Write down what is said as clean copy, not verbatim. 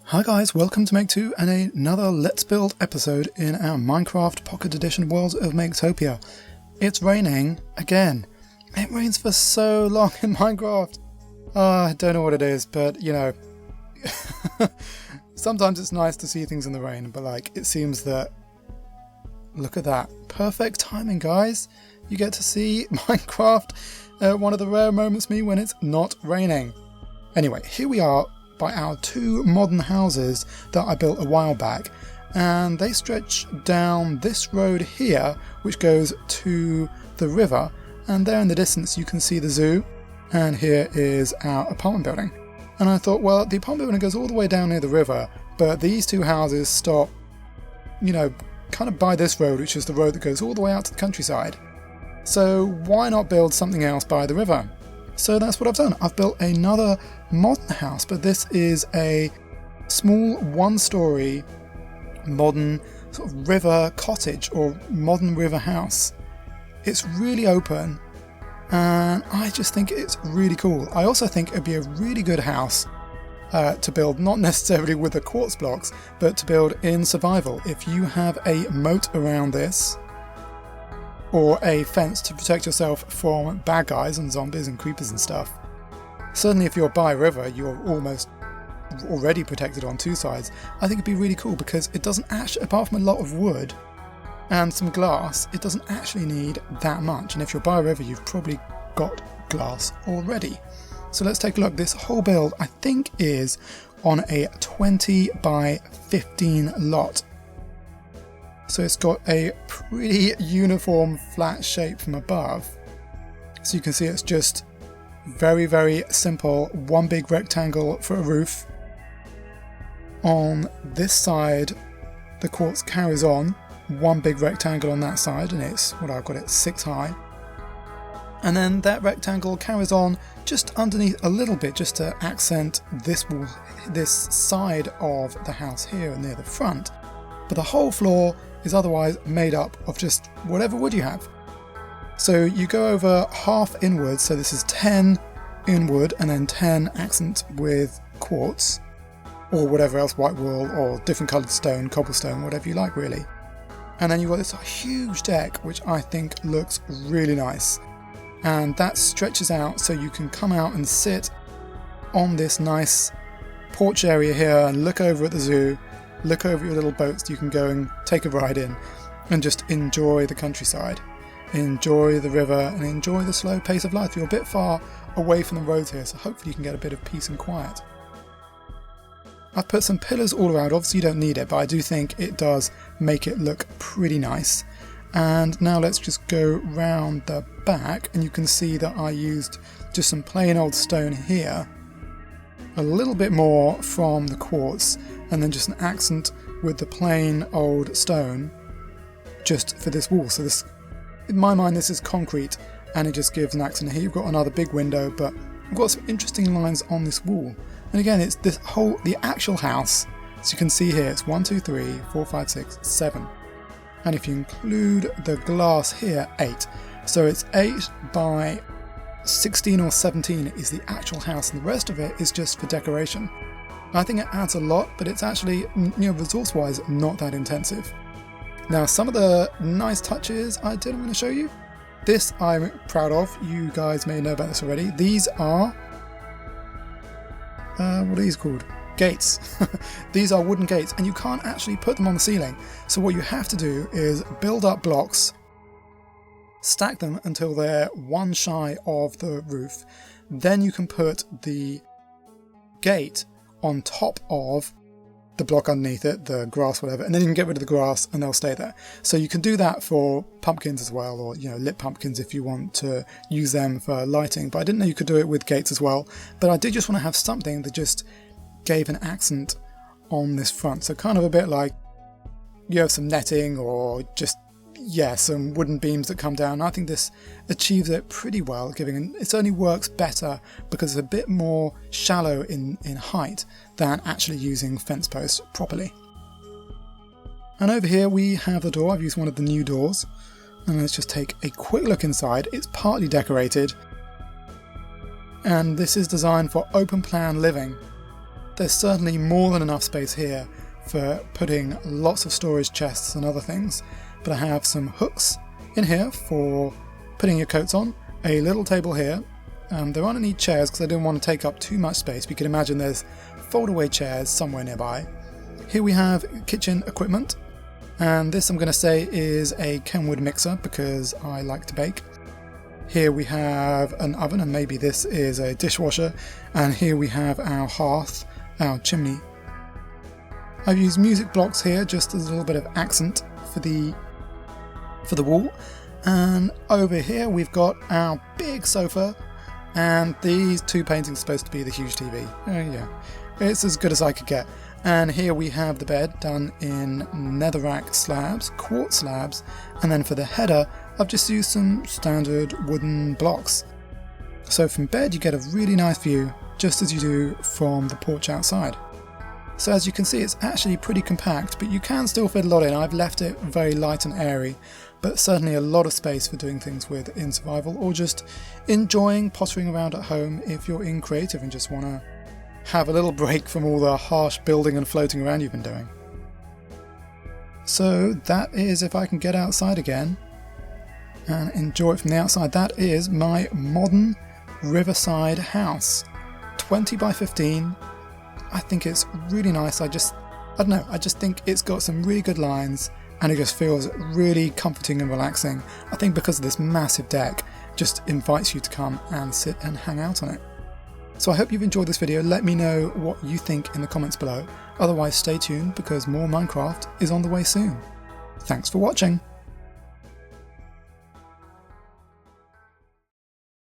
Hi guys, welcome to Make 2 and another Let's Build episode in our Minecraft Pocket Edition World of Maketopia. It's raining again. It rains for so long in Minecraft. I don't know what it is, but you know, sometimes it's nice to see things in the rain, but like it seems that, look at that, perfect timing guys. You get to see Minecraft, one of the rare moments me when it's not raining. Anyway, here we are by our two modern houses that I built a while back, and they stretch down this road here which goes to the river, and there in the distance you can see the zoo, and here is our apartment building. And I thought, well, the apartment building goes all the way down near the river, but these two houses stop, you know, kind of by this road, which is the road that goes all the way out to the countryside. So why not build something else by the river? So that's what I've done. I've built another modern house, but this is a small one-story modern sort of river cottage or modern river house. It's really open and I just think it's really cool. I also think it'd be a really good house to build, not necessarily with the quartz blocks, but to build in survival. If you have a moat around this, or a fence to protect yourself from bad guys and zombies and creepers and stuff. Certainly if you're by a river, you're almost already protected on two sides. I think it'd be really cool because it doesn't actually, apart from a lot of wood and some glass, it doesn't actually need that much. And if you're by a river, you've probably got glass already. So let's take a look. This whole build, I think, is on a 20 by 15 lot. So it's got a pretty uniform flat shape from above. So you can see it's just very, very simple. One big rectangle for a roof. On this side, the quartz carries on. One big rectangle on that side, and it's, what I've got it, 6 high. And then that rectangle carries on just underneath a little bit, just to accent this wall, this side of the house here and near the front. But the whole floor is otherwise made up of just whatever wood you have. So you go over half inwards, so this is 10 in wood and then 10 accent with quartz, or whatever else, white wool or different coloured stone, cobblestone, whatever you like really. And then you've got this huge deck which I think looks really nice. And that stretches out so you can come out and sit on this nice porch area here and look over at the zoo. Look over your little boats you can go and take a ride in and just enjoy the countryside, enjoy the river and enjoy the slow pace of life. You're a bit far away from the roads here, so hopefully you can get a bit of peace and quiet. I've put some pillars all around. Obviously you don't need it, but I do think it does make it look pretty nice. And now let's just go round the back, and you can see that I used just some plain old stone here, a little bit more from the quartz, and then just an accent with the plain old stone just for this wall. So this, in my mind, this is concrete and it just gives an accent. Here you've got another big window, but we've got some interesting lines on this wall. And again, it's this whole, the actual house, as you can see here, it's 1, 2, 3, 4, 5, 6, 7. And if you include the glass here, 8. So it's 8 by 16 or 17 is the actual house, and the rest of it is just for decoration. I think it adds a lot, but it's actually, you know, resource-wise, not that intensive. Now, some of the nice touches I did, I'm going to show you. This I'm proud of. You guys may know about this already. These are, what are these called? Gates. These are wooden gates, and you can't actually put them on the ceiling. So what you have to do is build up blocks, stack them until they're one shy of the roof. Then you can put the gate on top of the block underneath it, the grass, whatever, and then you can get rid of the grass and they'll stay there. So you can do that for pumpkins as well, or, you know, lit pumpkins if you want to use them for lighting. But I didn't know you could do it with gates as well. But I did just want to have something that just gave an accent on this front. So kind of a bit like you have some netting or just, yeah, some wooden beams that come down. I think this achieves it pretty well, it only works better because it's a bit more shallow in height than actually using fence posts properly. And over here we have the door. I've used one of the new doors, and let's just take a quick look inside. It's partly decorated, and this is designed for open plan living. there's certainly more than enough space here for putting lots of storage chests and other things. But I have some hooks in here for putting your coats on, a little table here. There aren't any chairs because I didn't want to take up too much space. You can imagine there's fold-away chairs somewhere nearby. Here we have kitchen equipment, and this I'm going to say is a Kenwood mixer because I like to bake. Here we have an oven, and maybe this is a dishwasher, and here we have our hearth, our chimney. I've used music blocks here just as a little bit of accent for the wall, and over here we've got our big sofa, and these two paintings are supposed to be the huge TV. Yeah, it's as good as I could get. And here we have the bed done in netherrack slabs, quartz slabs, and then for the header I've just used some standard wooden blocks. So from bed you get a really nice view, just as you do from the porch outside. So as you can see, it's actually pretty compact, but you can still fit a lot in. I've left it very light and airy, but certainly a lot of space for doing things with in survival, or just enjoying pottering around at home if you're in creative and just want to have a little break from all the harsh building and floating around you've been doing. So that is, if I can get outside again and enjoy it from the outside, that is my modern riverside house. 20 by 15. I think it's really nice. I don't know, I just think it's got some really good lines and it just feels really comforting and relaxing. I think because of this massive deck, just invites you to come and sit and hang out on it. So I hope you've enjoyed this video. Let me know what you think in the comments below. Otherwise, stay tuned because more Minecraft is on the way soon. Thanks for watching.